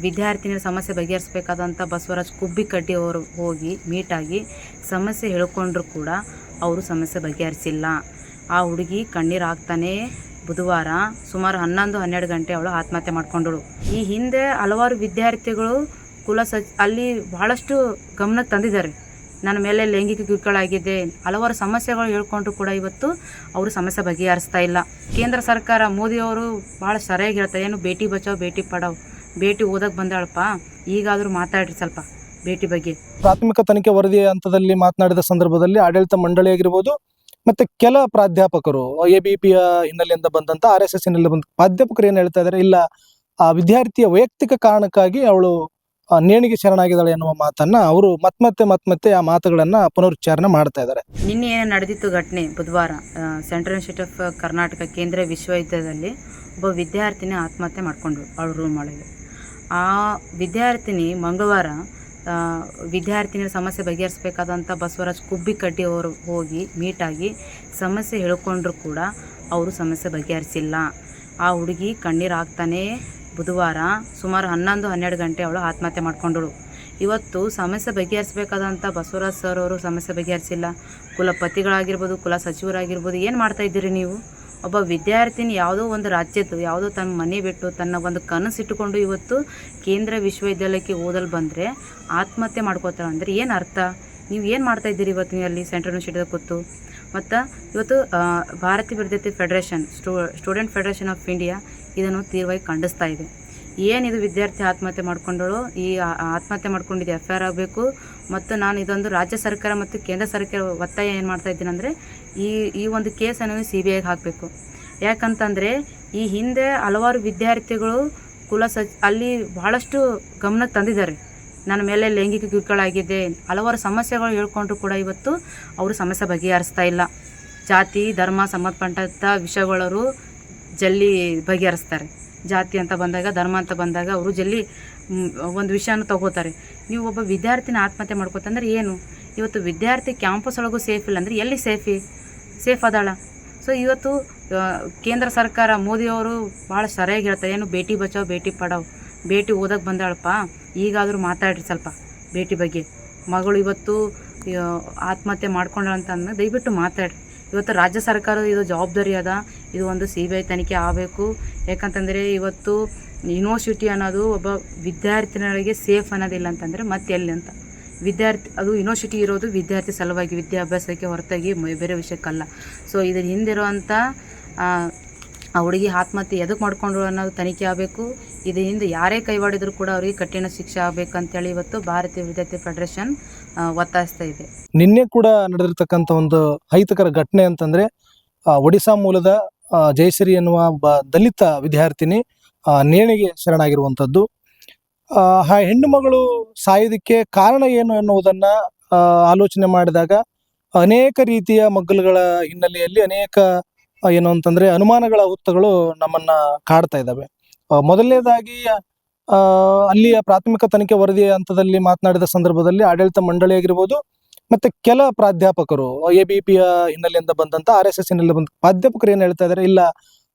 ವಿದ್ಯಾರ್ಥಿನಿಯರ ಸಮಸ್ಯೆ ಬಗೆಹರಿಸಬೇಕಾದಂಥ ಬಸವರಾಜ್ ಕುಬ್ಬಿಕಡ್ಡಿ ಅವರು ಹೋಗಿ ಮೀಟಾಗಿ ಸಮಸ್ಯೆ ಹೇಳ್ಕೊಂಡ್ರು ಕೂಡ ಅವರು ಸಮಸ್ಯೆ ಬಗೆಹರಿಸಿಲ್ಲ. ಆ ಹುಡುಗಿ ಕಣ್ಣೀರು ಹಾಕ್ತಾನೆ ಬುಧವಾರ ಸುಮಾರು 11-12 ಗಂಟೆ ಅವಳು ಆತ್ಮಹತ್ಯೆ ಮಾಡ್ಕೊಂಡಳು. ಈ ಹಿಂದೆ ಹಲವಾರು ವಿದ್ಯಾರ್ಥಿಗಳು ಅಲ್ಲಿ ಬಹಳಷ್ಟು ಗಮನಕ್ಕೆ ತಂದಿದ್ದಾರೆ. ನನ್ನ ಮೇಲೆ ಲೈಂಗಿಕ ಕಿರುಕುಳಾಗಿದೆ, ಹಲವಾರು ಸಮಸ್ಯೆಗಳು ಹೇಳ್ಕೊಂಡ್ರು ಕೂಡ ಇವತ್ತು ಅವರು ಸಮಸ್ಯೆ ಬಗೆಹರಿಸ್ತಾ ಇಲ್ಲ. ಕೇಂದ್ರ ಸರ್ಕಾರ ಮೋದಿಯವರು ಭಾಳ ಸರಿಯಾಗಿ ಹೇಳ್ತಾರೆ, ಏನು ಬೇಟಿ ಬಚಾವ್ ಬೇಟಿ ಪಡಾವ್, ಬೇಟಿ ಓದಕ್ಕೆ ಬಂದಾಳಪ್ಪ, ಈಗಾದರೂ ಮಾತಾಡ್ರಿ ಸ್ವಲ್ಪ ಬೇಟಿ ಬಗ್ಗೆ. ಪ್ರಾಥಮಿಕ ತನಿಖೆ ವರದಿ ಹಂತದಲ್ಲಿ ಮಾತನಾಡಿದ ಸಂದರ್ಭದಲ್ಲಿ ಆಡಳಿತ ಮಂಡಳಿ ಆಗಿರ್ಬೋದು ಮತ್ತೆ ಕೆಲ ಪ್ರಾಧ್ಯಾಪಕರು ABPಯ ಹಿನ್ನೆಲೆಯಿಂದ ಬಂದಂತ RSS ಹಿನ್ನೆಲೆ ಬಂದ ಪ್ರಾಧ್ಯಾಪಕರು ಏನು ಹೇಳ್ತಾ ಇದ್ದಾರೆ, ಇಲ್ಲ ಆ ವಿದ್ಯಾರ್ಥಿಯ ವೈಯಕ್ತಿಕ ಕಾರಣಕ್ಕಾಗಿ ಅವಳು ನೇಣಿಗೆ ಶರಣಾಗಿದ್ದಾಳೆ ಎನ್ನುವ ಮಾತನ್ನ ಅವರು ಮತ್ತೆ ಆ ಮಾತುಗಳನ್ನ ಪುನರುಚ್ಚಾರಣೆ ಮಾಡ್ತಾ ಇದ್ದಾರೆ. ನಿನ್ನೆ ಏನು ನಡೆದಿತ್ತು ಘಟನೆ ಬುಧವಾರ ಸೆಂಟ್ರಲ್ ಇನ್ಸ್ಟಿಟ್ಯೂಟ್ ಆಫ್ ಕರ್ನಾಟಕ ಕೇಂದ್ರೀಯ ವಿಶ್ವವಿದ್ಯಾಲಯದಲ್ಲಿ ಒಬ್ಬ ವಿದ್ಯಾರ್ಥಿನಿ ಆತ್ಮಹತ್ಯೆ ಮಾಡಿಕೊಂಡ್ರು ಅವಳ ರೂಮ್ ಒಳಗೆ. ಆ ವಿದ್ಯಾರ್ಥಿನಿ ಮಂಗಳವಾರ ವಿದ್ಯಾರ್ಥಿನಿಯರ ಸಮಸ್ಯೆ ಬಗೆಹರಿಸಬೇಕಾದಂಥ ಬಸವರಾಜ್ ಕುಬ್ಬಿಕಡ್ಡಿ ಅವರು ಹೋಗಿ ಮೀಟಾಗಿ ಸಮಸ್ಯೆ ಹೇಳ್ಕೊಂಡ್ರು ಕೂಡ ಅವರು ಸಮಸ್ಯೆ ಬಗೆಹರಿಸಿಲ್ಲ. ಆ ಹುಡುಗಿ ಕಣ್ಣೀರು ಹಾಕ್ತಾನೆ ಬುಧವಾರ ಸುಮಾರು 11-12 ಗಂಟೆ ಅವಳು ಆತ್ಮಹತ್ಯೆ ಮಾಡ್ಕೊಂಡಳು. ಇವತ್ತು ಸಮಸ್ಯೆ ಬಗೆಹರಿಸಬೇಕಾದಂಥ ಬಸವರಾಜ್ ಸರ್ ಅವರು ಸಮಸ್ಯೆ ಬಗೆಹರಿಸಿಲ್ಲ. ಕುಲಪತಿಗಳಾಗಿರ್ಬೋದು, ಕುಲ ಸಚಿವರಾಗಿರ್ಬೋದು, ಏನು ಮಾಡ್ತಾ ಇದ್ದೀರಿ ನೀವು? ಒಬ್ಬ ವಿದ್ಯಾರ್ಥಿನಿ ಯಾವುದೋ ಒಂದು ರಾಜ್ಯದ್ದು ಯಾವುದೋ ತನ್ನ ಮನೆ ಬಿಟ್ಟು ತನ್ನ ಒಂದು ಕನಸಿಟ್ಟುಕೊಂಡು ಇವತ್ತು ಕೇಂದ್ರ ವಿಶ್ವವಿದ್ಯಾಲಯಕ್ಕೆ ಓದಲು ಬಂದರೆ ಆತ್ಮಹತ್ಯೆ ಮಾಡ್ಕೋತಾರೆ ಅಂದರೆ ಏನು ಅರ್ಥ? ನೀವು ಏನು ಮಾಡ್ತಾಯಿದ್ದೀರಿ ಇವತ್ತು ನೀವು ಅಲ್ಲಿ ಸೆಂಟ್ರಲ್ ಯೂನಿವರ್ಸಿಟಿದಾಗ ಕೂತು? ಮತ್ತು ಇವತ್ತು ಭಾರತೀಯ ವಿದ್ಯಾರ್ಥಿ federation student federation of India ಇದನ್ನು ತೀವ್ರವಾಗಿ ಖಂಡಿಸ್ತಾ ಇದೆ. ಏನಿದು ವಿದ್ಯಾರ್ಥಿ ಆತ್ಮಹತ್ಯೆ ಮಾಡ್ಕೊಂಡಳು, ಈ ಆತ್ಮಹತ್ಯೆ ಮಾಡ್ಕೊಂಡಿದ್ದು FIR ಆಗಬೇಕು. ಮತ್ತು ನಾನು ಇದೊಂದು ರಾಜ್ಯ ಸರ್ಕಾರ ಮತ್ತು ಕೇಂದ್ರ ಸರ್ಕಾರ ಒತ್ತಾಯ ಏನು ಮಾಡ್ತಾ ಇದ್ದೀನಿ ಅಂದರೆ ಈ ಒಂದು ಕೇಸನ್ನು CBIಗೆ ಹಾಕಬೇಕು. ಯಾಕಂತಂದರೆ ಈ ಹಿಂದೆ ಹಲವಾರು ವಿದ್ಯಾರ್ಥಿಗಳು ಅಲ್ಲಿ ಬಹಳಷ್ಟು ಗಮನಕ್ಕೆ ತಂದಿದ್ದಾರೆ. ನನ್ನ ಮೇಲೆ ಲೈಂಗಿಕ ಕಿರುಕುಳಾಗಿದೆ, ಹಲವಾರು ಸಮಸ್ಯೆಗಳು ಹೇಳ್ಕೊಂಡ್ರು ಕೂಡ ಇವತ್ತು ಅವರು ಸಮಸ್ಯೆ ಬಗೆಹರಿಸ್ತಾ ಇಲ್ಲ. ಜಾತಿ ಧರ್ಮ ಸಂಬಂಧಪಟ್ಟಂಥ ವಿಷಯಗಳವರು ಜಲ್ದಿ ಬಗೆಹರಿಸ್ತಾರೆ. ಜಾತಿ ಅಂತ ಬಂದಾಗ, ಧರ್ಮ ಅಂತ ಬಂದಾಗ ಅವರು ಜಲ್ದಿ ಒಂದು ವಿಷಯನ ತಗೋತಾರೆ. ನೀವು ಒಬ್ಬ ವಿದ್ಯಾರ್ಥಿನ ಆತ್ಮಹತ್ಯೆ ಮಾಡ್ಕೋತಂದ್ರೆ ಏನು? ಇವತ್ತು ವಿದ್ಯಾರ್ಥಿ ಕ್ಯಾಂಪಸ್ ಒಳಗೂ ಸೇಫ್ ಇಲ್ಲ ಅಂದರೆ ಎಲ್ಲಿ ಸೇಫ್ ಅದಾಳ? ಸೊ ಇವತ್ತು ಕೇಂದ್ರ ಸರ್ಕಾರ ಮೋದಿಯವರು ಭಾಳ ಸರಿಯಾಗಿ ಹೇಳ್ತಾರೆ, ಏನು ಬೇಟಿ ಬಚಾವ್ ಬೇಟಿ ಪಡಾವ್, ಬೇಟಿ ಓದಕ್ಕೆ ಬಂದಾಳಪ್ಪ, ಈಗಾದರೂ ಮಾತಾಡ್ರಿ ಸ್ವಲ್ಪ ಬೇಟಿ ಬಗ್ಗೆ. ಮಗಳು ಇವತ್ತು ಆತ್ಮಹತ್ಯೆ ಮಾಡ್ಕೊಂಡಳ ಅಂತ ಅಂದಾಗ ದಯವಿಟ್ಟು ಮಾತಾಡ್ರಿ. ಇವತ್ತು ರಾಜ್ಯ ಸರ್ಕಾರ ಇದು ಜವಾಬ್ದಾರಿ ಅದ, ಇದು ಒಂದು CBI ತನಿಖೆ ಆಗಬೇಕು. ಯಾಕಂತಂದರೆ ಇವತ್ತು ಯೂನಿವರ್ಸಿಟಿ ಅನ್ನೋದು ಒಬ್ಬ ವಿದ್ಯಾರ್ಥಿನಿಯರಿಗೆ ಸೇಫ್ ಅನ್ನೋದಿಲ್ಲ ಅಂತಂದರೆ ಮತ್ತೆ ಎಲ್ಲಿ ಅಂತ. ಅದು ಯೂನಿವರ್ಸಿಟಿ ಇರೋದು ವಿದ್ಯಾರ್ಥಿ ಸಲುವಾಗಿ, ವಿದ್ಯಾಭ್ಯಾಸಕ್ಕೆ ಹೊರತಾಗಿ ಬೇರೆ ವಿಷಯಕ್ಕಲ್ಲ. ಸೊ ಇದ್ರ ಹಿಂದಿರುವಂಥ ಆ ಹುಡುಗಿ ಆತ್ಮಹತ್ಯೆ ಎದಕ್ಕೆ ಮಾಡ್ಕೊಂಡ್ರು ಅನ್ನೋದು ತನಿಖೆ ಆಗಬೇಕು. ಇದು ಹಿಂದೆ ಯಾರೇ ಕೈವಾಡಿದ್ರು ಕೂಡ ಅವರಿಗೆ ಕಠಿಣ ಶಿಕ್ಷೆ ಆಗಬೇಕಂತೇಳಿ ಇವತ್ತು ಭಾರತೀಯ ವಿದ್ಯಾರ್ಥಿ ಫೆಡರೇಷನ್ ಒತ್ತಾಯಿಸ್ತಾ ಇದೆ. ನಿನ್ನೆ ಕೂಡ ನಡೆದಿರ್ತಕ್ಕಂಥ ಒಂದು ಅಹಿತಕರ ಘಟನೆ ಅಂತಂದ್ರೆ ಒಡಿಶಾ ಮೂಲದ ಜಯಶ್ರೀ ಎನ್ನುವ ದಲಿತ ವಿದ್ಯಾರ್ಥಿನಿ ನೇಣಿಗೆ ಶರಣಾಗಿರುವಂಥದ್ದು. ಆ ಹೆಣ್ಣು ಮಗಳು ಸಾಯೋದಕ್ಕೆ ಕಾರಣ ಏನು ಅನ್ನುವುದನ್ನ ಆಲೋಚನೆ ಮಾಡಿದಾಗ ಅನೇಕ ರೀತಿಯ ಮಗ್ಗಲುಗಳ ಹಿನ್ನೆಲೆಯಲ್ಲಿ ಅನೇಕ ಏನು ಅಂತಂದ್ರೆ ಅನುಮಾನಗಳ ಹುತ್ತಗಳು ನಮ್ಮನ್ನ ಕಾಡ್ತಾ ಇದ್ದಾವೆ. ಮೊದಲನೇದಾಗಿ ಅಲ್ಲಿಯ ಪ್ರಾಥಮಿಕ ತನಿಖೆ ವರದಿ ಹಂತದಲ್ಲಿ ಮಾತನಾಡಿದ ಸಂದರ್ಭದಲ್ಲಿ ಆಡಳಿತ ಮಂಡಳಿ ಆಗಿರ್ಬೋದು ಮತ್ತೆ ಕೆಲ ಪ್ರಾಧ್ಯಾಪಕರು ABPಯ ಹಿನ್ನೆಲೆಯಿಂದ ಬಂದಂತ RSS ಹಿನ್ನೆಲೆ ಬಂದ ಪ್ರಾಧ್ಯಾಪಕರು ಏನು ಹೇಳ್ತಾ ಇದ್ದಾರೆ, ಇಲ್ಲ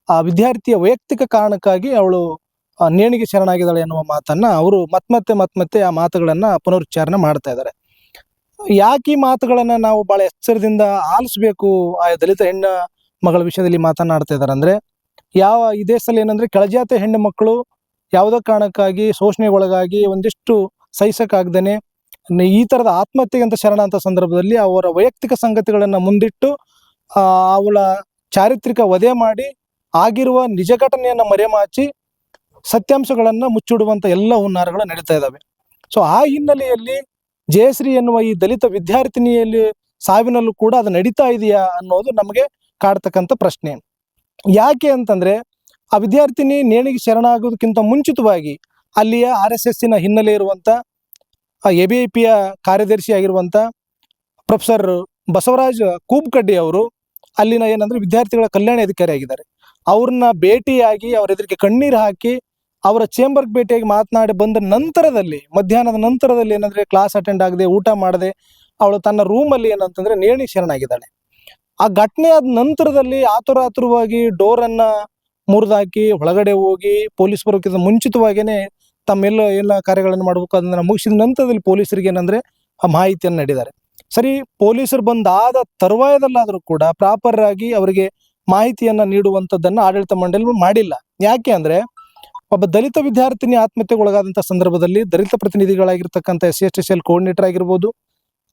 ಆ ವಿದ್ಯಾರ್ಥಿಯ ವೈಯಕ್ತಿಕ ಕಾರಣಕ್ಕಾಗಿ ಅವಳು ನೇಣಿಗೆ ಶರಣಾಗಿದ್ದಾಳೆ ಎನ್ನುವ ಮಾತನ್ನ ಅವರು ಮತ್ತೆ ಆ ಮಾತುಗಳನ್ನ ಪುನರುಚ್ಚಾರಣೆ ಮಾಡ್ತಾ ಇದ್ದಾರೆ. ಯಾಕೆ ಈ ಮಾತುಗಳನ್ನ ನಾವು ಬಹಳ ಎಚ್ಚರದಿಂದ ಆಲಿಸಬೇಕು ಆ ದಲಿತ ಹೆಣ್ಣ ಮಗಳ ವಿಷಯದಲ್ಲಿ ಮಾತನಾಡ್ತಾ ಇದ್ದಾರೆ ಅಂದ್ರೆ, ಈ ದೇಶದಲ್ಲಿ ಏನಂದ್ರೆ ಕೆಳಜಾತಿ ಹೆಣ್ಣು ಮಕ್ಕಳು ಯಾವುದೋ ಕಾರಣಕ್ಕಾಗಿ ಶೋಷಣೆಗೊಳಗಾಗಿ ಒಂದಿಷ್ಟು ಸಹಿಸಕ್ಕಾಗ್ದೇನೆ ಈ ತರದ ಆತ್ಮಹತ್ಯೆಗಂತ ಶರಣ ಅಂತ ಸಂದರ್ಭದಲ್ಲಿ ಅವರ ವೈಯಕ್ತಿಕ ಸಂಗತಿಗಳನ್ನ ಮುಂದಿಟ್ಟು ಅವಳ ಚಾರಿತ್ರಿಕ ವಧೆ ಮಾಡಿ ಆಗಿರುವ ನಿಜ ಘಟನೆಯನ್ನ ಮರೆಮಾಚಿ ಸತ್ಯಾಂಶಗಳನ್ನ ಮುಚ್ಚಿಡುವಂತ ಎಲ್ಲ ಹುನ್ನಾರಗಳು ನಡೀತಾ ಇದ್ದಾವೆ. ಸೊ ಆ ಹಿನ್ನೆಲೆಯಲ್ಲಿ ಜಯಶ್ರೀ ಎನ್ನುವ ಈ ದಲಿತ ವಿದ್ಯಾರ್ಥಿನಿಯಲ್ಲಿ ಸಾವಿನಲ್ಲೂ ಕೂಡ ಅದು ನಡೀತಾ ಇದೆಯಾ ಅನ್ನೋದು ನಮಗೆ ಕಾಡ್ತಕ್ಕಂಥ ಪ್ರಶ್ನೆ. ಯಾಕೆ ಅಂತಂದ್ರೆ ಆ ವಿದ್ಯಾರ್ಥಿನಿ ನೇಣಿಗೆ ಶರಣಾಗೋದಕ್ಕಿಂತ ಮುಂಚಿತವಾಗಿ ಅಲ್ಲಿಯ RSSನ ಹಿನ್ನೆಲೆ ಇರುವಂತ ABPಯ ಕಾರ್ಯದರ್ಶಿ ಆಗಿರುವಂತ ಪ್ರೊಫೆಸರ್ ಬಸವರಾಜ್ ಕೂಬ್ಕಡ್ಡಿ ಅವರು ಅಲ್ಲಿನ ಏನಂದ್ರೆ ವಿದ್ಯಾರ್ಥಿಗಳ ಕಲ್ಯಾಣ ಅಧಿಕಾರಿ ಆಗಿದ್ದಾರೆ. ಅವ್ರನ್ನ ಭೇಟಿಯಾಗಿ ಅವ್ರ ಎದುರಿಗೆ ಕಣ್ಣೀರು ಹಾಕಿ ಅವರ ಚೇಂಬರ್ಗೆ ಭೇಟಿಯಾಗಿ ಮಾತನಾಡಿ ಬಂದ ನಂತರದಲ್ಲಿ ಮಧ್ಯಾಹ್ನದ ನಂತರದಲ್ಲಿ ಏನಂದ್ರೆ ಕ್ಲಾಸ್ ಅಟೆಂಡ್ ಆಗದೆ ಊಟ ಮಾಡದೆ ಅವಳು ತನ್ನ ರೂಮಲ್ಲಿ ಏನಂತಂದ್ರೆ ನೇಣಿಗೆ ಶರಣಾಗಿದ್ದಾಳೆ. ಆ ಘಟನೆ ಆದ ನಂತರದಲ್ಲಿ ಆತುರವಾಗಿ ಡೋರನ್ನ ಮುರಿದಾಕಿ ಒಳಗಡೆ ಹೋಗಿ ಪೊಲೀಸ್ ಬರೋಕ್ಕಿಂತ ಮುಂಚಿತವಾಗಿಯೇ ತಮ್ಮೆಲ್ಲ ಎಲ್ಲ ಕಾರ್ಯಗಳನ್ನು ಮಾಡಬೇಕು ಅದನ್ನು ಮುಗಿಸಿದ ನಂತರದಲ್ಲಿ ಪೊಲೀಸರಿಗೆ ಏನಂದರೆ ಆ ಮಾಹಿತಿಯನ್ನು ನೀಡಿದ್ದಾರೆ. ಸರಿ, ಪೊಲೀಸರು ಬಂದಾದ ತರುವಾಯದಲ್ಲಾದರೂ ಕೂಡ ಪ್ರಾಪರ್ ಆಗಿ ಅವರಿಗೆ ಮಾಹಿತಿಯನ್ನು ನೀಡುವಂಥದ್ದನ್ನು ಆಡಳಿತ ಮಂಡಳಿ ಮಾಡಿಲ್ಲ. ಯಾಕೆ ಅಂದರೆ, ಒಬ್ಬ ದಲಿತ ವಿದ್ಯಾರ್ಥಿನಿ ಆತ್ಮಹತ್ಯೆಗೊಳಗಾದಂಥ ಸಂದರ್ಭದಲ್ಲಿ ದಲಿತ ಪ್ರತಿನಿಧಿಗಳಾಗಿರ್ತಕ್ಕಂಥ SC/ST ಕೋಆರ್ಡಿನೇಟರ್ ಆಗಿರ್ಬೋದು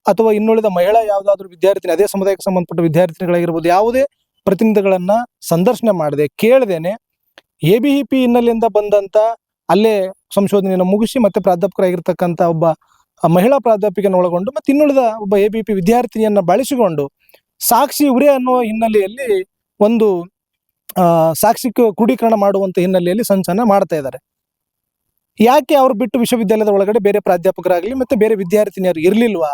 ಅಥವಾ ಇನ್ನುಳಿದ ಮಹಿಳಾ ಯಾವುದಾದ್ರೂ ವಿದ್ಯಾರ್ಥಿನಿ, ಅದೇ ಸಮುದಾಯಕ್ಕೆ ಸಂಬಂಧಪಟ್ಟ ವಿದ್ಯಾರ್ಥಿನಿಗಳಾಗಿರ್ಬೋದು, ಯಾವುದೇ ಪ್ರತಿನಿಧಿಗಳನ್ನು ಸಂದರ್ಶನ ಮಾಡದೆ ಕೇಳದೇನೆ ABVP ಹಿನ್ನೆಲೆಯಿಂದ ಬಂದಂಥ ಅಲ್ಲೇ ಸಂಶೋಧನೆಯನ್ನು ಮುಗಿಸಿ ಮತ್ತೆ ಪ್ರಾಧ್ಯಾಪಕರಾಗಿರ್ತಕ್ಕಂಥ ಒಬ್ಬ ಮಹಿಳಾ ಪ್ರಾಧ್ಯಾಪಕನ ಒಳಗೊಂಡು ಮತ್ತೆ ಇನ್ನುಳಿದ ಒಬ್ಬ ABVP ವಿದ್ಯಾರ್ಥಿನಿಯನ್ನು ಬಳಸಿಕೊಂಡು ಸಾಕ್ಷಿ ಉರೆ ಅನ್ನುವ ಹಿನ್ನೆಲೆಯಲ್ಲಿ ಒಂದು ಸಾಕ್ಷಿ ಕ್ರೋಢೀಕರಣ ಮಾಡುವಂಥ ಹಿನ್ನೆಲೆಯಲ್ಲಿ ಸಂಚಲನ ಮಾಡ್ತಾ ಇದ್ದಾರೆ. ಯಾಕೆ ಅವ್ರು ಬಿಟ್ಟು ವಿಶ್ವವಿದ್ಯಾಲಯದ ಒಳಗಡೆ ಬೇರೆ ಪ್ರಾಧ್ಯಾಪಕರಾಗಲಿ ಮತ್ತೆ ಬೇರೆ ವಿದ್ಯಾರ್ಥಿನಿಯರು ಇರಲಿಲ್ವಾ?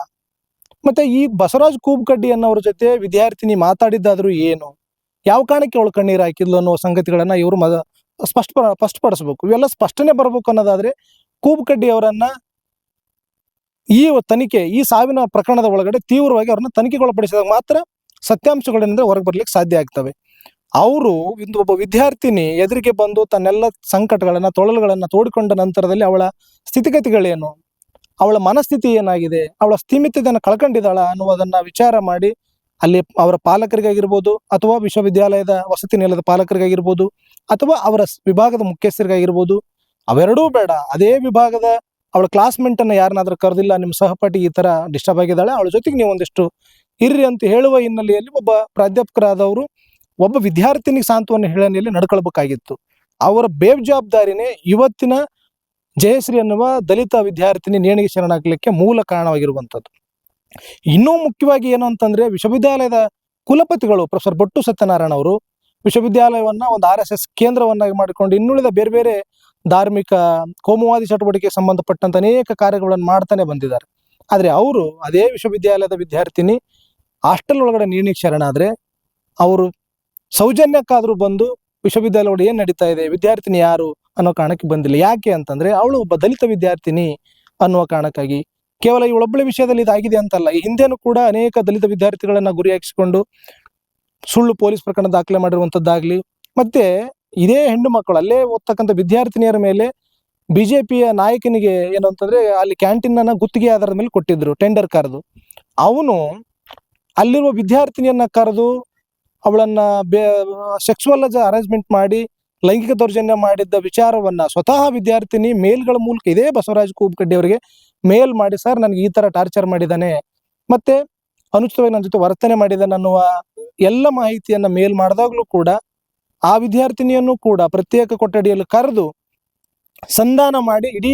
ಮತ್ತೆ ಈ ಬಸವರಾಜ್ ಕೂಬ್ಕಡ್ಡಿ ಅನ್ನೋರ ಜೊತೆ ವಿದ್ಯಾರ್ಥಿನಿ ಮಾತಾಡಿದ್ದಾದ್ರೂ ಏನು, ಯಾವ ಕಾರಣಕ್ಕೆ ಅವಳು ಕಣ್ಣೀರು ಹಾಕಿದ್ಲು ಅನ್ನೋ ಸಂಗತಿಗಳನ್ನ ಇವರು ಸ್ಪಷ್ಟಪಡಿಸ್ಬೇಕು. ಇವೆಲ್ಲ ಸ್ಪಷ್ಟನೆ ಬರಬೇಕು ಅನ್ನೋದಾದ್ರೆ ಕೂಬ್ಕಡ್ಡಿ ಅವರನ್ನ ಈ ತನಿಖೆ, ಈ ಸಾವಿನ ಪ್ರಕರಣದ ಒಳಗಡೆ ತೀವ್ರವಾಗಿ ಅವ್ರನ್ನ ತನಿಖೆಗೊಳಪಡಿಸಿದಾಗ ಮಾತ್ರ ಸತ್ಯಾಂಶಗಳೇನೆಂದ್ರೆ ಹೊರಗೆ ಬರ್ಲಿಕ್ಕೆ ಸಾಧ್ಯ ಆಗ್ತವೆ. ಅವರು ಒಬ್ಬ ವಿದ್ಯಾರ್ಥಿನಿ ಎದುರಿಗೆ ಬಂದು ತನ್ನೆಲ್ಲ ಸಂಕಟಗಳನ್ನ ತೊಳಲುಗಳನ್ನ ತೋಡಿಕೊಂಡ ನಂತರದಲ್ಲಿ ಅವಳ ಸ್ಥಿತಿಗತಿಗಳೇನು, ಅವಳ ಮನಸ್ಥಿತಿ ಏನಾಗಿದೆ, ಅವಳ ಸ್ಥಿಮಿತತೆಯನ್ನು ಕಳ್ಕೊಂಡಿದ್ದಾಳ ಅನ್ನುವುದನ್ನ ವಿಚಾರ ಮಾಡಿ ಅಲ್ಲಿ ಅವರ ಪಾಲಕರಿಗಾಗಿರ್ಬೋದು ಅಥವಾ ವಿಶ್ವವಿದ್ಯಾಲಯದ ವಸತಿ ನಿಲಯದ ಪಾಲಕರಿಗಾಗಿರ್ಬೋದು ಅಥವಾ ಅವರ ವಿಭಾಗದ ಮುಖ್ಯಸ್ಥರಿಗಾಗಿರ್ಬೋದು, ಅವೆರಡೂ ಬೇಡ, ಅದೇ ವಿಭಾಗದ ಅವಳ ಕ್ಲಾಸ್ಮೇಟ್ ಅನ್ನ ಯಾರನ್ನಾದ್ರೂ ಕರೆದಿಲ್ಲ, ನಿಮ್ಮ ಸಹಪಾಠಿ ಈ ತರ ಡಿಸ್ಟರ್ಬ್ ಆಗಿದ್ದಾಳೆ, ಅವಳ ಜೊತೆಗೆ ನೀವು ಒಂದಿಷ್ಟು ಇರ್ರಿ ಅಂತ ಹೇಳುವ ಹಿನ್ನೆಲೆಯಲ್ಲಿ ಒಬ್ಬ ಪ್ರಾಧ್ಯಾಪಕರಾದವರು ಒಬ್ಬ ವಿದ್ಯಾರ್ಥಿನಿಗೆ ಸಾಂತ್ವನ ಹೇಳನೆಯಲ್ಲಿ ನಡ್ಕೊಳ್ಬೇಕಾಗಿತ್ತು. ಅವರ ಬೇಜವಾಬ್ದಾರಿನೇ ಇವತ್ತಿನ ಜಯಶ್ರೀ ಅನ್ನುವ ದಲಿತ ವಿದ್ಯಾರ್ಥಿನಿ ನೇಣಿಗೆ ಶರಣಾಗಲಿಕ್ಕೆ ಮೂಲ ಕಾರಣವಾಗಿರುವಂಥದ್ದು. ಇನ್ನೂ ಮುಖ್ಯವಾಗಿ ಏನು ಅಂತಂದ್ರೆ, ವಿಶ್ವವಿದ್ಯಾಲಯದ ಕುಲಪತಿಗಳು ಪ್ರೊಫೆಸರ್ ಭಟ್ಟು ಸತ್ಯನಾರಾಯಣ ಅವರು ವಿಶ್ವವಿದ್ಯಾಲಯವನ್ನ ಒಂದು RSS ಕೇಂದ್ರವನ್ನಾಗಿ ಮಾಡಿಕೊಂಡು ಇನ್ನುಳಿದ ಬೇರೆ ಬೇರೆ ಧಾರ್ಮಿಕ ಕೋಮುವಾದಿ ಚಟುವಟಿಕೆಗೆ ಸಂಬಂಧಪಟ್ಟಂತ ಅನೇಕ ಕಾರ್ಯಗಳನ್ನು ಮಾಡ್ತಾನೆ ಬಂದಿದ್ದಾರೆ. ಆದ್ರೆ ಅವರು ಅದೇ ವಿಶ್ವವಿದ್ಯಾಲಯದ ವಿದ್ಯಾರ್ಥಿನಿ ಹಾಸ್ಟೆಲ್ ಒಳಗಡೆ ನೇಣಿಗೆ ಶರಣಾದ್ರೆ ಅವರು ಸೌಜನ್ಯಕ್ಕಾದ್ರೂ ಬಂದು ವಿಶ್ವವಿದ್ಯಾಲಯ ಒಳಗಡೆ ಏನ್ ನಡೀತಾ ಇದೆ, ವಿದ್ಯಾರ್ಥಿನಿ ಯಾರು ಅನ್ನೋ ಕಾರಣಕ್ಕೆ ಬಂದಿಲ್ಲ. ಯಾಕೆ ಅಂತಂದ್ರೆ ಅವಳು ಒಬ್ಬ ದಲಿತ ವಿದ್ಯಾರ್ಥಿನಿ ಅನ್ನುವ ಕಾರಣಕ್ಕಾಗಿ. ಕೇವಲ ಇವಳೊಬ್ಬಳ ವಿಷಯದಲ್ಲಿ ಇದಾಗಿದೆ ಅಂತಲ್ಲ, ಈ ಹಿಂದೆನೂ ಕೂಡ ಅನೇಕ ದಲಿತ ವಿದ್ಯಾರ್ಥಿಗಳನ್ನ ಗುರಿಯಾಗಿಸಿಕೊಂಡು ಸುಳ್ಳು ಪೊಲೀಸ್ ಪ್ರಕರಣ ದಾಖಲೆ ಮಾಡಿರುವಂತದ್ದಾಗ್ಲಿ, ಮತ್ತೆ ಇದೇ ಹೆಣ್ಣು ಮಕ್ಕಳು ಅಲ್ಲೇ ಓದ್ತಕ್ಕಂಥ ವಿದ್ಯಾರ್ಥಿನಿಯರ ಮೇಲೆ ಬಿಜೆಪಿಯ ನಾಯಕನಿಗೆ ಏನು ಅಂತಂದ್ರೆ ಅಲ್ಲಿ ಕ್ಯಾಂಟೀನ್ ಅನ್ನ ಗುತ್ತಿಗೆ ಆಧಾರದ ಮೇಲೆ ಕೊಟ್ಟಿದ್ರು, ಟೆಂಡರ್ ಕರೆದು. ಅವನು ಅಲ್ಲಿರುವ ವಿದ್ಯಾರ್ಥಿನಿಯನ್ನ ಕರೆದು ಅವಳನ್ನ ಸೆಕ್ಸುವಲ್ ಅರೇಂಜ್ಮೆಂಟ್ ಮಾಡಿ ಲೈಂಗಿಕ ದೌರ್ಜನ್ಯ ಮಾಡಿದ್ದ ವಿಚಾರವನ್ನ ಸ್ವತಃ ವಿದ್ಯಾರ್ಥಿನಿ ಮೇಲ್ಗಳ ಮೂಲಕ ಇದೇ ಬಸವರಾಜ್ ಕೂಬ್ಕಡ್ಡಿ ಅವರಿಗೆ ಮೇಲ್ ಮಾಡಿ, ಸರ್ ನನಗೆ ಈ ತರ ಟಾರ್ಚರ್ ಮಾಡಿದ್ದಾನೆ ಮತ್ತೆ ಅನುಚಿತವಾಗಿ ನನ್ನ ಜೊತೆ ವರ್ತನೆ ಮಾಡಿದ್ದಾನೆ ಅನ್ನುವ ಎಲ್ಲ ಮಾಹಿತಿಯನ್ನ ಮೇಲ್ ಮಾಡಿದಾಗ್ಲೂ ಕೂಡ ಆ ವಿದ್ಯಾರ್ಥಿನಿಯನ್ನು ಕೂಡ ಪ್ರತ್ಯೇಕ ಕೊಠಡಿಯಲ್ಲಿ ಕರೆದು ಸಂಧಾನ ಮಾಡಿ ಇಡೀ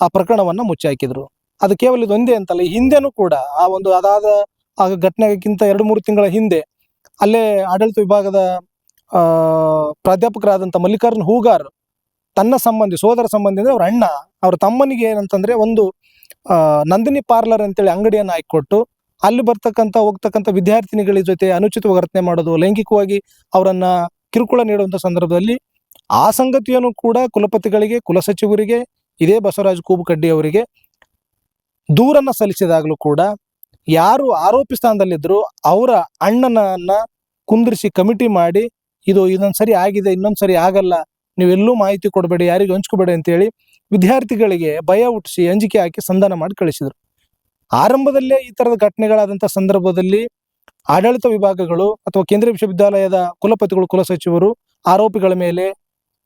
ಆ ಪ್ರಕರಣವನ್ನ ಮುಚ್ಚಾಕಿದ್ರು. ಅದು ಕೇವಲ ಇದೊಂದೇ ಅಂತಲ್ಲ, ಈ ಹಿಂದೆನೂ ಕೂಡ ಅದಾದ ಆ ಘಟನೆಗಿಂತ 2-3 ತಿಂಗಳ ಹಿಂದೆ ಅಲ್ಲೇ ಆಡಳಿತ ವಿಭಾಗದ ಪ್ರಾಧ್ಯಾಪಕರಾದಂಥ ಮಲ್ಲಿಕಾರ್ಜುನ್ ಹೂಗಾರ್ ತನ್ನ ಸೋದರ ಸಂಬಂಧಿ ಅಂದ್ರೆ ಅವ್ರ ಅಣ್ಣ, ಅವ್ರ ತಮ್ಮನಿಗೆ ಏನಂತಂದ್ರೆ ಒಂದು ನಂದಿನಿ ಪಾರ್ಲರ್ ಅಂತೇಳಿ ಅಂಗಡಿಯನ್ನು ಹಾಕಿಕೊಟ್ಟು ಅಲ್ಲಿ ಹೋಗ್ತಕ್ಕಂಥ ವಿದ್ಯಾರ್ಥಿನಿಗಳ ಜೊತೆ ಅನುಚಿತ ವರ್ತನೆ ಮಾಡೋದು, ಲೈಂಗಿಕವಾಗಿ ಅವರನ್ನ ಕಿರುಕುಳ ನೀಡುವಂಥ ಸಂದರ್ಭದಲ್ಲಿ ಆ ಸಂಗತಿಯನ್ನು ಕೂಡ ಕುಲಪತಿಗಳಿಗೆ, ಕುಲಸಚಿವರಿಗೆ, ಇದೇ ಬಸವರಾಜ್ ಕೂಬ್ಕಡ್ಡಿ ಅವರಿಗೆ ದೂರನ್ನ ಸಲ್ಲಿಸಿದಾಗಲೂ ಕೂಡ ಯಾರು ಆರೋಪಿ ಸ್ಥಾನದಲ್ಲಿದ್ರು ಅವರ ಅಣ್ಣನನ್ನ ಕುಂದಿರಿಸಿ ಕಮಿಟಿ ಮಾಡಿ ಇದೊಂದು ಸರಿ ಆಗಿದೆ, ಇನ್ನೊಂದು ಸರಿ ಆಗಲ್ಲ, ನೀವೆಲ್ಲೂ ಮಾಹಿತಿ ಕೊಡಬೇಡಿ, ಯಾರಿಗೂ ಹಂಚ್ಕೋಬೇಡಿ ಅಂತೇಳಿ ವಿದ್ಯಾರ್ಥಿಗಳಿಗೆ ಭಯ ಹುಟ್ಟಿಸಿ ಅಂಜಿಕೆ ಹಾಕಿ ಸಂಧಾನ ಮಾಡಿ ಕಳಿಸಿದ್ರು. ಆರಂಭದಲ್ಲೇ ಈ ತರದ ಘಟನೆಗಳಾದಂಥ ಸಂದರ್ಭದಲ್ಲಿ ಆಡಳಿತ ವಿಭಾಗಗಳು ಅಥವಾ ಕೇಂದ್ರೀಯ ವಿಶ್ವವಿದ್ಯಾಲಯದ ಕುಲಪತಿಗಳು, ಕುಲಸಚಿವರು ಆರೋಪಿಗಳ ಮೇಲೆ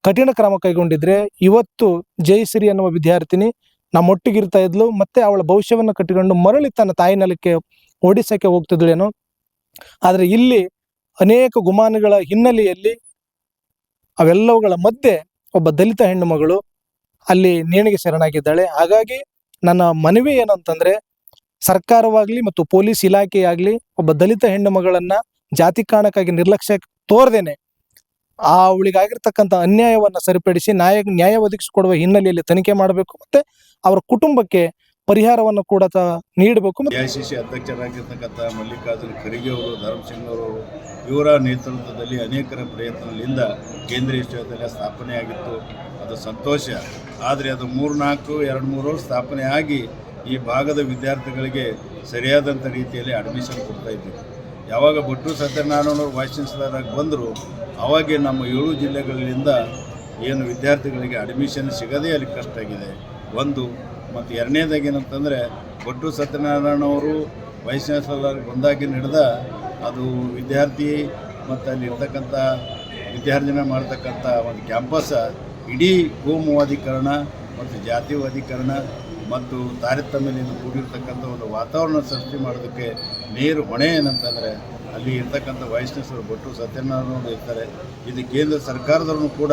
ಕಠಿಣ ಕ್ರಮ ಕೈಗೊಂಡಿದ್ರೆ ಇವತ್ತು ಜಯಶ್ರೀ ಅನ್ನುವ ವಿದ್ಯಾರ್ಥಿನಿ ನಮ್ಮೊಟ್ಟಿಗಿರ್ತಾ ಇದ್ಲು, ಮತ್ತೆ ಅವಳ ಭವಿಷ್ಯವನ್ನು ಕಟ್ಟಿಕೊಂಡು ಮರಳಿ ತನ್ನ ತಾಯಿ ನೆಲಕ್ಕೆ ಓಡಿಸಕ್ಕೆ ಹೋಗ್ತಿದ್ಳೇನೋ. ಆದ್ರೆ ಇಲ್ಲಿ ಅನೇಕ ಗುಮಾನಿಗಳ ಹಿನ್ನೆಲೆಯಲ್ಲಿ ಅವೆಲ್ಲವುಗಳ ಮಧ್ಯೆ ಒಬ್ಬ ದಲಿತ ಹೆಣ್ಣು ಮಗಳು ಅಲ್ಲಿ ನೇಣಿಗೆ ಶರಣಾಗಿದ್ದಾಳೆ. ಹಾಗಾಗಿ ನನ್ನ ಮನವಿ ಏನಂತಂದ್ರೆ, ಸರ್ಕಾರವಾಗ್ಲಿ ಮತ್ತು ಪೊಲೀಸ್ ಇಲಾಖೆಯಾಗ್ಲಿ ಒಬ್ಬ ದಲಿತ ಹೆಣ್ಣು ಮಗಳನ್ನ ಜಾತಿ ಕಾರಣಕ್ಕಾಗಿ ನಿರ್ಲಕ್ಷ್ಯ ತೋರದೇನೆ ಅವಳಿಗಾಗಿರ್ತಕ್ಕಂಥ ಅನ್ಯಾಯವನ್ನ ಸರಿಪಡಿಸಿ ನ್ಯಾಯ ಒದಗಿಸಿಕೊಡುವ ಹಿನ್ನೆಲೆಯಲ್ಲಿ ತನಿಖೆ ಮಾಡಬೇಕು, ಮತ್ತೆ ಅವರ ಕುಟುಂಬಕ್ಕೆ ಪರಿಹಾರವನ್ನು ಕೂಡ ನೀಡಬೇಕು. AICC ಅಧ್ಯಕ್ಷರಾಗಿರ್ತಕ್ಕಂಥ ಮಲ್ಲಿಕಾರ್ಜುನ್ ಖರ್ಗೆ ಅವರು, ಧರ್ಮಸಿಂಗ್ ಅವರು, ಇವರ ನೇತೃತ್ವದಲ್ಲಿ ಅನೇಕರ ಪ್ರಯತ್ನದಿಂದ ಕೇಂದ್ರೀಯ ವಿಶ್ವವಿದ್ಯಾಲಯ ಸ್ಥಾಪನೆಯಾಗಿತ್ತು. ಅದು ಸಂತೋಷ. ಆದರೆ ಅದು 2-3 ವರ್ಷ ಸ್ಥಾಪನೆ ಆಗಿ ಈ ಭಾಗದ ವಿದ್ಯಾರ್ಥಿಗಳಿಗೆ ಸರಿಯಾದಂಥ ರೀತಿಯಲ್ಲಿ ಅಡ್ಮಿಷನ್ ಕೊಡ್ತಾ ಇದ್ದೀವಿ. ಯಾವಾಗ ಭಟ್ಟು ಸತ್ಯನಾರಾಯಣ ಅವರು ವೈಸ್ ಚಾನ್ಸಲರ್ ಆಗಿ ಬಂದರು, ಅವಾಗೆ ನಮ್ಮ 7 ಜಿಲ್ಲೆಗಳಿಂದ ಏನು ವಿದ್ಯಾರ್ಥಿಗಳಿಗೆ ಅಡ್ಮಿಷನ್ ಸಿಗೋದೇ ಅಲ್ಲಿ ಕಷ್ಟ ಆಗಿದೆ ಒಂದು. ಮತ್ತು ಎರಡನೇದಾಗಿ ಏನಂತಂದರೆ ಭಟ್ಟು ಸತ್ಯನಾರಾಯಣ ಅವರು ವೈಸ್ ಚಾನ್ಸಲರ್ ಬಂದಾಗಿ ನಡೆದ ಅದು ವಿದ್ಯಾರ್ಥಿ ಮತ್ತು ಅಲ್ಲಿ ಇರ್ತಕ್ಕಂಥ ವಿದ್ಯಾರ್ಜನೆ ಮಾಡ್ತಕ್ಕಂಥ ಒಂದು ಕ್ಯಾಂಪಸ್ ಇಡೀ ಕೋಮುವಾದೀಕರಣ ಮತ್ತು ಜಾತಿವಾದೀಕರಣ ಮತ್ತು ತಾರತಮ್ಯದಿಂದ ಕೂಡಿರ್ತಕ್ಕಂಥ ಒಂದು ವಾತಾವರಣ ಸೃಷ್ಟಿ ಮಾಡೋದಕ್ಕೆ ನೇರ ಹೊಣೆ ಏನಂತಂದರೆ ಅಲ್ಲಿ ಇರ್ತಕ್ಕಂಥ ವೈಸ್ ಚಾನ್ಸಲರ್ ಭಟ್ಟು ಸತ್ಯನಾರಾಯಣ ಇರ್ತಾರೆ. ಇದು ಕೇಂದ್ರ ಸರ್ಕಾರದವ್ರನ್ನು ಕೂಡ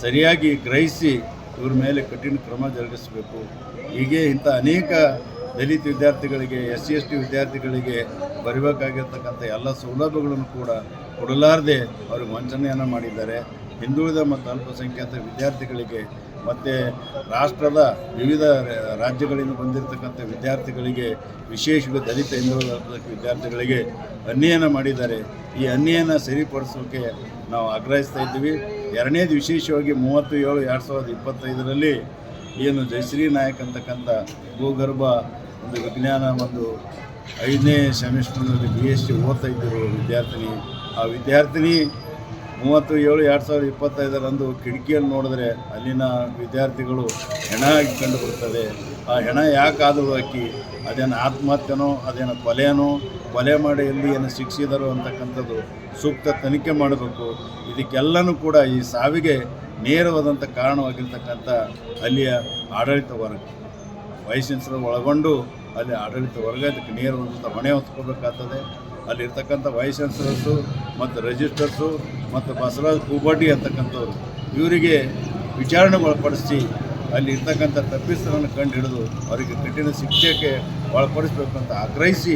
ಸರಿಯಾಗಿ ಗ್ರಹಿಸಿ ಇವ್ರ ಮೇಲೆ ಕಠಿಣ ಕ್ರಮ ಜರುಗಿಸಬೇಕು. ಹೀಗೆ ಇಂಥ ಅನೇಕ ದಲಿತ ವಿದ್ಯಾರ್ಥಿಗಳಿಗೆ SC/ST ವಿದ್ಯಾರ್ಥಿಗಳಿಗೆ ಬರಬೇಕಾಗಿರ್ತಕ್ಕಂಥ ಎಲ್ಲ ಸೌಲಭ್ಯಗಳನ್ನು ಕೂಡ ಕೊಡಲಾರದೆ ಅವ್ರಿಗೆ ವಂಚನೆಯನ್ನು ಮಾಡಿದ್ದಾರೆ. ಹಿಂದುಳಿದ ಮತ್ತು ಅಲ್ಪಸಂಖ್ಯಾತ ವಿದ್ಯಾರ್ಥಿಗಳಿಗೆ ಮತ್ತು ರಾಷ್ಟ್ರದ ವಿವಿಧ ರಾಜ್ಯಗಳಿಂದ ಬಂದಿರತಕ್ಕಂಥ ವಿದ್ಯಾರ್ಥಿಗಳಿಗೆ ವಿಶೇಷವಾಗಿ ದಲಿತ ಹಿಂದುಳಿದ ವಿದ್ಯಾರ್ಥಿಗಳಿಗೆ ಅನ್ಯಾಯ ಮಾಡಿದ್ದಾರೆ. ಈ ಅನ್ಯಾಯನ ಸರಿಪಡಿಸೋಕ್ಕೆ ನಾವು ಆಗ್ರಹಿಸ್ತಾ ಇದ್ದೀವಿ. ಎರಡನೇದು ವಿಶೇಷವಾಗಿ 30/7/2025 ಏನು ಜಯಶ್ರೀ ನಾಯಕ್ ಅಂತಕ್ಕಂಥ ಭೂಗರ್ಭ ಒಂದು ವಿಜ್ಞಾನ ಒಂದು 5ನೇ ಸೆಮಿಸ್ಟರ್ನಲ್ಲಿ BSc ಓದ್ತಾ ಇದ್ದರು ವಿದ್ಯಾರ್ಥಿನಿ. ಆ ವಿದ್ಯಾರ್ಥಿನಿ 30/7/2025 ಕಿಟಕಿಯಲ್ಲಿ ನೋಡಿದ್ರೆ ಅಲ್ಲಿನ ವಿದ್ಯಾರ್ಥಿಗಳು ಹೆಣ ಆಗಿ ಕಂಡು ಬರ್ತದೆ. ಆ ಹೆಣ ಯಾಕಾದರೂ ಹಾಕಿ ಅದೇನು ಆತ್ಮಹತ್ಯೆನೋ ಅದೇನು ಕೊಲೆ ಮಾಡಿ ಎಲ್ಲಿ ಏನು ಶಿಕ್ಷಿದರು ಅಂತಕ್ಕಂಥದ್ದು ಸೂಕ್ತ ತನಿಖೆ ಮಾಡಬೇಕು. ಇದಕ್ಕೆಲ್ಲನೂ ಕೂಡ ಈ ಸಾವಿಗೆ ನೇರವಾದಂಥ ಕಾರಣವಾಗಿರ್ತಕ್ಕಂಥ ಅಲ್ಲಿಯ ಆಡಳಿತ ವರ್ಗ ವೈಸ್ ಚಾನ್ಸಲರ್ ಒಳಗೊಂಡು ಅಲ್ಲಿ ಆಡಳಿತ ವರ್ಗ ಇದಕ್ಕೆ ನೇರವಾದಂಥ ಹೊಣೆ ಹೊತ್ಕೋಬೇಕಾಗ್ತದೆ. ಅಲ್ಲಿರ್ತಕ್ಕಂಥ ವೈಸ್ ಚಾನ್ಸಲರ್ಸು ಮತ್ತು ರಿಜಿಸ್ಟರ್ಸು ಮತ್ತು ಬಸವರಾಜ್ ಕೂಬಡ್ಡಿ ಅಂತಕ್ಕಂಥವ್ರು ಇವರಿಗೆ ವಿಚಾರಣೆಗೊಳಪಡಿಸಿ ಅಲ್ಲಿ ಇರ್ತಕ್ಕಂಥ ತಪ್ಪಿಸ್ತರನ್ನು ಕಂಡು ಹಿಡಿದು ಅವರಿಗೆ ಕಠಿಣ ಶಿಕ್ಷೆಗೆ ಒಳಪಡಿಸಬೇಕು ಅಂತ ಆಗ್ರಹಿಸಿ